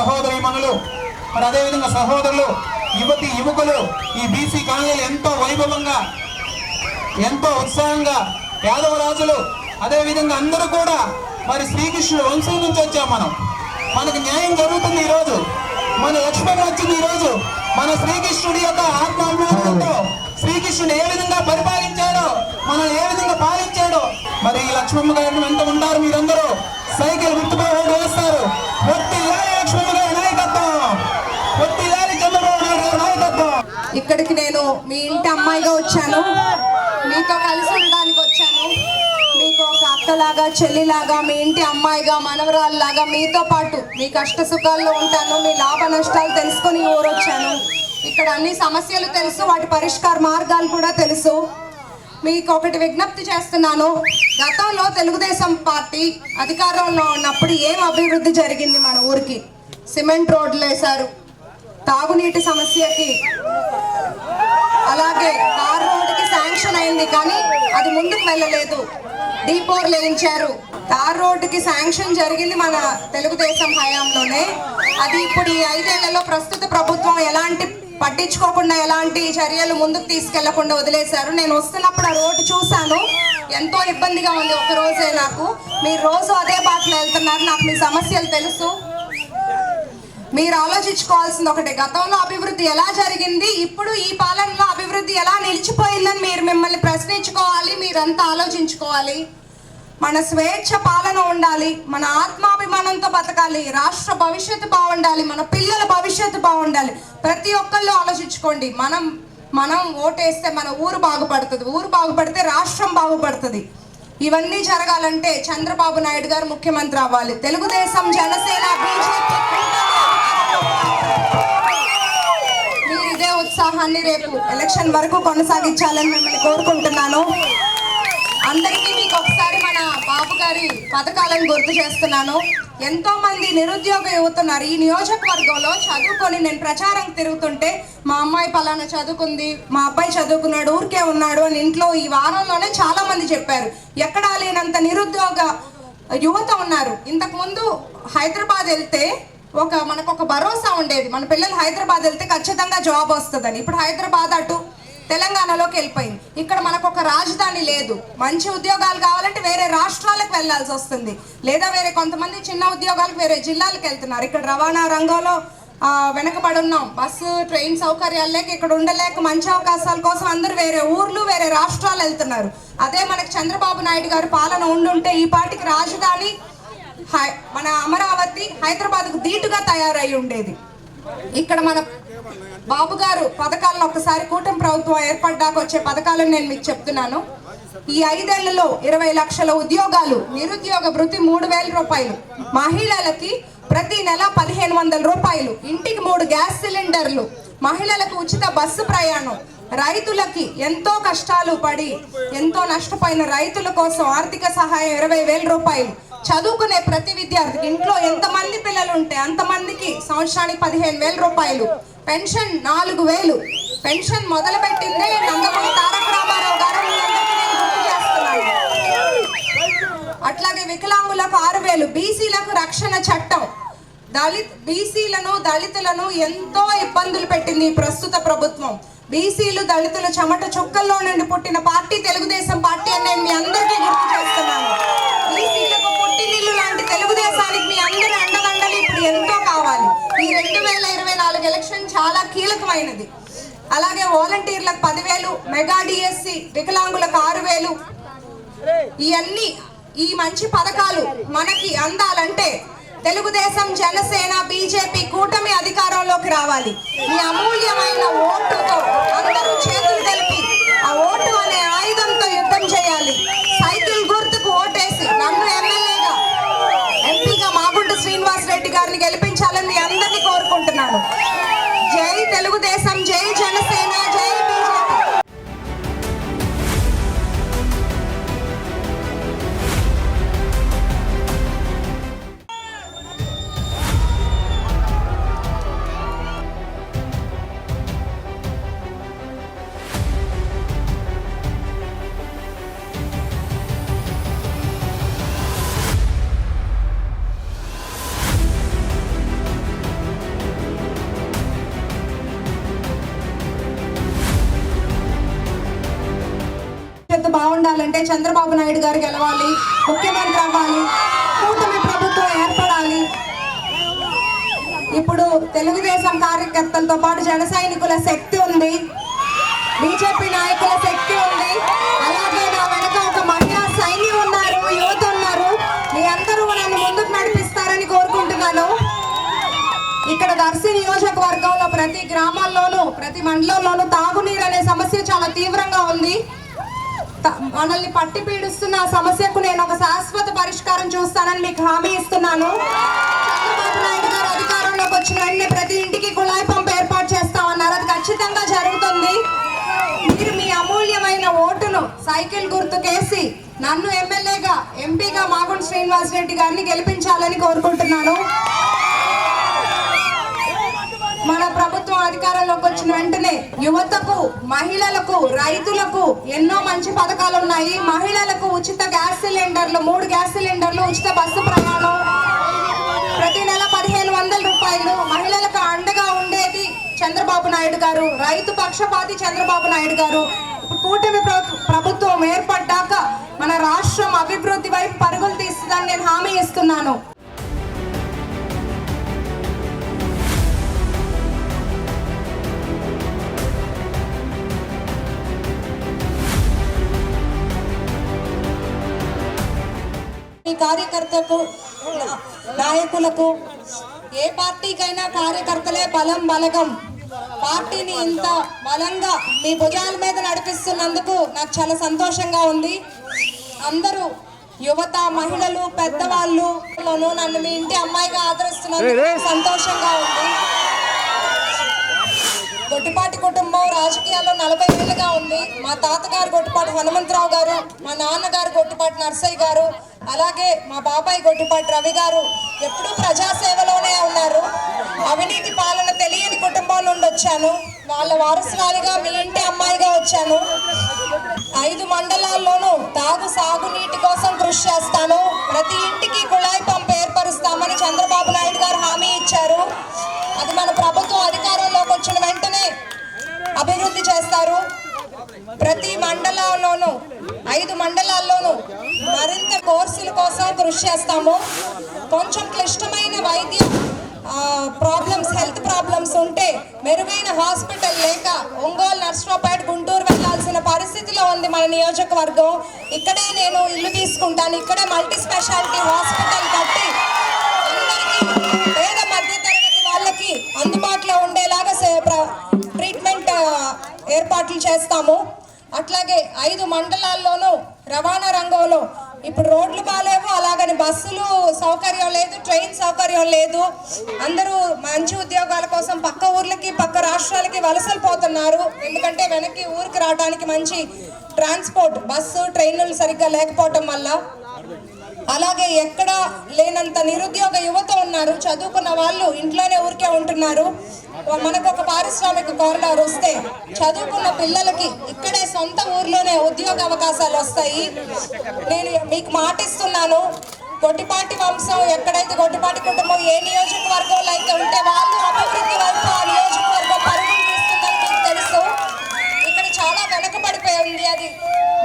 సహోదరీమణులు, మరి అదేవిధంగా సహోదరులు, యువతి యువకులు ఈ బీసీ కాలనీలు ఎంతో వైభవంగా, ఎంతో ఉత్సాహంగా, యాదవరాజులు అదేవిధంగా అందరూ కూడా మరి శ్రీకృష్ణుడు వంశం నుంచి వచ్చాం మనం. మనకు న్యాయం జరుగుతుంది ఈరోజు. మన లక్ష్మణ్ వచ్చింది ఈరోజు. మన శ్రీకృష్ణుడి యొక్క ఆత్మాభిమానంతో శ్రీకృష్ణుడు ఏ విధంగా పరిపాలించాడో, మనం ఏ విధంగా పాలించాడో, మరి ఈ లక్ష్మమ్మ గారిని వెంట ఉంటారు మీరందరూ. సైకిల్ గుర్తుపై ఓటు వేస్తారు. ఒట్టిల్లాలి లక్ష్మమ్మ గారి నాయకత్వం, ఒట్టిల్లాలి చంద్రబాబు నాయుడు గారి నాయకత్వం. ఇక్కడికి నేను మీ ఇంటి అమ్మాయిగా వచ్చాను, మీతో కలిసి ఉండడానికి వచ్చాను. మీకు ఒక అక్కలాగా, చెల్లిలాగా, మీ ఇంటి అమ్మాయిగా, మనవరాల్లాగా మీతో పాటు మీ కష్ట సుఖాల్లో ఉంటాను. మీ లాభ నష్టాలు తెలుసుకొని ఊరొచ్చాను. ఇక్కడ అన్ని సమస్యలు తెలుసు, వాటి పరిష్కార మార్గాలు కూడా తెలుసు. మీకు ఒకటి విజ్ఞప్తి చేస్తున్నాను. గతంలో తెలుగుదేశం పార్టీ అధికారంలో ఉన్నప్పుడు ఏం అభివృద్ధి జరిగింది మన ఊరికి? సిమెంట్ రోడ్లు వేశారు, తాగునీటి సమస్యకి, అలాగే కార్ రోడ్డుకి శాంక్షన్ అయింది కానీ అది ముందుకు వెళ్ళలేదు. డీపోర్ లేయించారు. తార్ రోడ్డుకి శాంక్షన్ జరిగింది మన తెలుగుదేశం హయాంలోనే. అది ఇప్పుడు ఈ 5 ఏళ్లలో ప్రస్తుత ప్రభుత్వం ఎలాంటి పట్టించుకోకుండా, ఎలాంటి చర్యలు ముందుకు తీసుకెళ్లకుండా వదిలేశారు. నేను వస్తున్నప్పుడు ఆ రోడ్డు చూశాను, ఎంతో ఇబ్బందిగా ఉంది. ఒక రోజే నాకు, మీరు రోజు అదే బాటలో వెళ్తున్నారు, నాకు మీ సమస్యలు తెలుసు. మీరు ఆలోచించుకోవాల్సింది ఒకటే, గతంలో అభివృద్ధి ఎలా జరిగింది, ఇప్పుడు ఈ పాలనలో అభివృద్ధి ఎలా నిలిచిపోయిందని మీరు మిమ్మల్ని ప్రశ్నించుకోవాలి. మీరంతా ఆలోచించుకోవాలి. మన స్వేచ్ఛ పాలన ఉండాలి, మన ఆత్మాభిమానంతో బతకాలి, రాష్ట్ర భవిష్యత్తు బాగుండాలి, మన పిల్లల భవిష్యత్తు బాగుండాలి. ప్రతి ఒక్కళ్ళు ఆలోచించుకోండి. మనం ఓటేస్తే మన ఊరు బాగుపడుతుంది, ఊరు బాగుపడితే రాష్ట్రం బాగుపడుతుంది. ఇవన్నీ జరగాలంటే చంద్రబాబు నాయుడు గారు ముఖ్యమంత్రి అవ్వాలి. తెలుగుదేశం, జనసేన, బీజేపీ మీరు ఇదే ఉత్సాహాన్ని రేపు ఎలక్షన్ వరకు కొనసాగించాలని మిమ్మల్ని కోరుకుంటున్నాను. అందరికీ మీకు ఒకసారి మన బాబు గారి పథకాలను గుర్తు చేస్తున్నాను. ఎంతో మంది నిరుద్యోగ యువతున్నారు ఈ నియోజకవర్గంలో. చదువుకొని నేను ప్రచారం తిరుగుతుంటే మా అమ్మాయి పలానా చదువుకుంది, మా అబ్బాయి చదువుకున్నాడు, ఊరికే ఉన్నాడు అని ఇంట్లో ఈ వారంలోనే చాలా మంది చెప్పారు. ఎక్కడా లేనంత నిరుద్యోగ యువత ఉన్నారు. ఇంతకు ముందు హైదరాబాద్ వెళ్తే మనకు ఒక భరోసా ఉండేది, మన పిల్లలు హైదరాబాద్ వెళ్తే ఖచ్చితంగా జాబ్ వస్తుందని. ఇప్పుడు హైదరాబాద్ అటు తెలంగాణలోకి వెళ్ళిపోయింది. ఇక్కడ మనకు ఒక రాజధాని లేదు. మంచి ఉద్యోగాలు కావాలంటే వేరే రాష్ట్రాలకు వెళ్లాల్సి వస్తుంది, లేదా వేరే కొంతమంది చిన్న ఉద్యోగాలకు వేరే జిల్లాలకు వెళ్తున్నారు. ఇక్కడ రవాణా రంగంలో వెనకబడి ఉన్నాం. బస్సు, ట్రైన్ సౌకర్యాలు లేక ఇక్కడ ఉండలేక మంచి అవకాశాల కోసం అందరూ వేరే ఊర్లు, వేరే రాష్ట్రాలు వెళ్తున్నారు. అదే మనకు చంద్రబాబు నాయుడు గారి పాలన ఉండుంటే ఈ పాటికి రాజధాని మన అమరావతి హైదరాబాద్కు ధీటుగా తయారై ఉండేది. ఇక్కడ మన బాబు గారు పథకాలను ఒకసారి కూటమి ప్రభుత్వం ఏర్పడ్డాక వచ్చే పథకాలను నేను మీకు చెప్తున్నాను. ఈ 5 ఏళ్లలో 20 లక్షల ఉద్యోగాలు, నిరుద్యోగ భృతి 3,000 రూపాయలు, మహిళలకి ప్రతి నెల 1,500 రూపాయలు, ఇంటికి 3 గ్యాస్ సిలిండర్లు, మహిళలకు ఉచిత బస్సు ప్రయాణం, రైతులకి ఎంతో కష్టాలు పడి ఎంతో నష్టపోయిన రైతుల కోసం ఆర్థిక సహాయం 20,000 రూపాయలు, చదువుకునే ప్రతి విద్యార్థికి ఇంట్లో ఎంతమంది పిల్లలు ఉంటే అంతమందికి సంవత్సరానికి 15,000 రూపాయలు, పెన్షన్ 4,000. పెన్షన్ మొదలు పెట్టిందే నందమూరి తారక రామారావు గారు. అట్లాగే వికలాంగులకు 6,000, బీసీలకు రక్షణ చట్టం. బీసీలను, దళితులను ఎంతో ఇబ్బందులు పెట్టింది ఈ ప్రస్తుత ప్రభుత్వం. బీసీలు, దళితులు చెమట చుక్కల్లో నుండి పుట్టిన పార్టీ తెలుగుదేశం పార్టీ అని నేను మీ అందరికీ గుర్తు చేస్తున్నాను. బీసీలకు పుట్టినిల్లు లాంటి తెలుగుదేశానికి మీ అందరి అండదండలు ఇప్పుడు ఎంతో కావాలి. ఈ 2024 ఎలక్షన్ చాలా కీలకమైనది. అలాగే వాలంటీర్లకు 10,000, మెగా డిఎస్సి, వికలాంగులకు 6,000. ఇవన్నీ ఈ మంచి పథకాలు మనకి అందాలంటే తెలుగుదేశం, జనసేన, బీజేపీ కూటమి అధికారంలోకి రావాలి. మీ అమూల్యమైన ఓటుతో అందరూ చేతులు కలిపి ఆ ఓటు అనే ఆయుధంతో యుద్ధం చేయాలి. సైకిల్ గుర్తుకు ఓటేసి నన్ను ఎమ్మెల్యేగా, ఎంపీగా మాగుంట శ్రీనివాస్ రెడ్డి గారిని గెలిపించాలని మీ అందరినీ కోరుకుంటున్నాను. జై తెలుగుదేశం, జై జనసేన, జై బాగుండాలంటే చంద్రబాబు నాయుడు గారు గెలవాలి, ముఖ్యమంత్రి అవ్వాలి, కూటమి ప్రభుత్వం ఏర్పడాలి. ఇప్పుడు తెలుగుదేశం కార్యకర్తలతో పాటు జన సైనికుల శక్తి ఉంది, బీజేపీ నాయకుల శక్తి ఉంది, అలాగే నా వెనక ఒక మహిళా సైన్యం ఉన్నారు, యువత ఉన్నారు. మీ అందరూ నన్ను ముందుకు నడిపిస్తారని కోరుకుంటున్నాను. ఇక్కడ దర్శి నియోజకవర్గంలో ప్రతి గ్రామాల్లోనూ ప్రతి మండలంలోనూ తాగునీరు అనే సమస్య చాలా తీవ్రంగా ఉంది. మనల్ని పట్టి పీడిస్తున్న ఆ సమస్యకు నేను ఒక శాశ్వత పరిష్కారం చూస్తానని మీకు హామీ ఇస్తున్నాను. చంద్రబాబు నాయుడు గారు అధికారంలోకి వచ్చిన వెంటనే ప్రతి ఇంటికి కుళాయి పంపు ఏర్పాటు చేస్తామన్నారు. అది ఖచ్చితంగా జరుగుతుంది. మీరు మీ అమూల్యమైన ఓటును సైకిల్ గుర్తుకేసి నన్ను ఎమ్మెల్యేగా, ఎంపీగా మాగుంట శ్రీనివాస్ రెడ్డి గారిని గెలిపించాలని కోరుకుంటున్నాను. మన ప్రభుత్వం అధికారంలోకి వచ్చిన వెంటనే యువతకు, మహిళలకు, రైతులకు ఎన్నో మంచి పథకాలు ఉన్నాయి. మహిళలకు ఉచిత గ్యాస్ సిలిండర్లు, 3 గ్యాస్ సిలిండర్లు, ఉచిత బస్సు ప్రయాణం, ప్రతి నెల 1500 రూపాయలు. మహిళలకు అండగా ఉండేది చంద్రబాబు నాయుడు గారు, రైతు పక్షపాతి చంద్రబాబు నాయుడు గారు. కూటమి ప్రభుత్వం ఏర్పడ్డాక మన రాష్ట్రం అభివృద్ధి వైపు పరుగులు తీస్తుందని నేను హామీ ఇస్తున్నాను. కార్యకర్తకు, నాయకులకు, ఏ పార్టీకైనా కార్యకర్తలే బలం, బలగం. పార్టీని ఇంత బలంగా మీ భుజాల మీద నడిపిస్తున్నందుకు నాకు చాలా సంతోషంగా ఉంది. అందరూ యువత, మహిళలు, పెద్దవాళ్ళు నన్ను మీ ఇంటి అమ్మాయిగా ఆదరిస్తున్నందుకు సంతోషంగా ఉంది. గొట్టిపాటి కుటుంబం రాజకీయాల్లో 40 ఏళ్ళుగా ఉంది. మా తాతగారు గొట్టిపాటి హనుమంతరావు గారు, మా నాన్నగారు గొట్టిపాటి నర్సయ్య గారు, అలాగే మా బాబాయ్ గొట్టిపాటి రవి గారు ఎప్పుడూ ప్రజాసేవలోనే ఉన్నారు. అవినీతి పాలన తెలియని కుటుంబం నుండి వచ్చాను. వాళ్ళ వారసురాలిగా మీ ఇంటి అమ్మాయిగా వచ్చాను. 5 మండలాల్లోనూ సాగునీటి కోసం కృషి చేస్తాను. ప్రతి ఇంటికి కుళాయి పంపు ఏర్పరుస్తామని చంద్రబాబు నాయుడు గారు హామీ ఇచ్చారు. అది మన ప్రభుత్వం అధికారంలోకి వచ్చిన వెంటనే అభివృద్ధి చేస్తారు. ప్రతి మండలంలోనూ 5 మండలాల్లోనూ మరింత కోర్సుల కోసం కృషి చేస్తాము. కొంచెం క్లిష్టమైన వైద్య ప్రాబ్లమ్స్, హెల్త్ ప్రాబ్లమ్స్ ఉంటే మెరుగైన హాస్పిటల్ లేక ఒంగోలు, నర్సరావుపేట, గుంటూరు వెళ్లాల్సిన పరిస్థితిలో ఉంది మన నియోజకవర్గం. ఇక్కడే నేను ఇల్లు తీసుకుంటాను. ఇక్కడే మల్టీ స్పెషాలిటీ హాస్పిటల్ కట్టి అందరికీ, పేద మధ్యతరగతి వాళ్ళకి అందుబాటులో ఉండేలాగా ట్రీట్మెంట్ ఏర్పాట్లు చేస్తాము. అట్లాగే 5 మండలాల్లోనూ రవాణా రంగంలో ఇప్పుడు రోడ్లు బాగాలేవు, అలాగని బస్సులు సౌకర్యం లేదు, ట్రైన్ సౌకర్యం లేదు. అందరూ మంచి ఉద్యోగాల కోసం పక్క ఊర్లకి, పక్క రాష్ట్రాలకి వలసలు పోతున్నారు. ఎందుకంటే వెనక్కి ఊరికి రావడానికి మంచి ట్రాన్స్పోర్ట్, బస్సు, ట్రైన్లు సరిగ్గా లేకపోవటం వల్ల. అలాగే ఎక్కడ లేనంత నిరుద్యోగ యువత ఉన్నారు. చదువుకున్న వాళ్ళు ఇంట్లోనే ఊరికే ఉంటున్నారు. మనకు ఒక పారిశ్రామిక కారిడార్ వస్తే చదువుకున్న పిల్లలకి ఇక్కడే సొంత ఊర్లోనే ఉద్యోగ అవకాశాలు వస్తాయి. నేను మీకు మాటిస్తున్నాను, గొట్టిపాటి వంశం ఎక్కడైతే, గొట్టిపాటి కుటుంబం ఏ నియోజకవర్గంలో అయితే ఉంటే వాళ్ళు అభివృద్ధి వైపు ఆ నియోజకవర్గం పరుగులు తీస్తుందని మీకు తెలుసు. ఇక్కడ చాలా వెనకబడిపోయి ఉంది. అది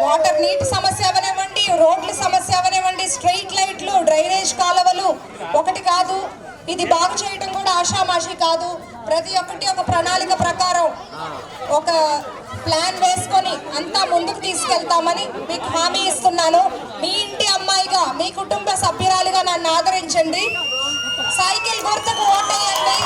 వాటర్, నీటి సమస్య అవనివ్వండి, రోడ్ల సమస్య అవనివ్వండి, స్ట్రీట్ లైట్లు, డ్రైనేజ్ కాలువలు ఒకటి కాదు. ఇది బాగు చేయడం కూడా ఆషామాషి కాదు. ప్రతి ఒక్కటి ఒక ప్రణాళిక ప్రకారం ఒక ప్లాన్ వేసుకొని అంతా ముందుకు తీసుకెళ్తామని మీకు హామీ ఇస్తున్నాను. మీ ఇంటి అమ్మాయిగా, మీ కుటుంబ సభ్యురాలిగా నన్ను ఆదరించండి. సైకిల్ గుర్తుకు ఓటేయండి.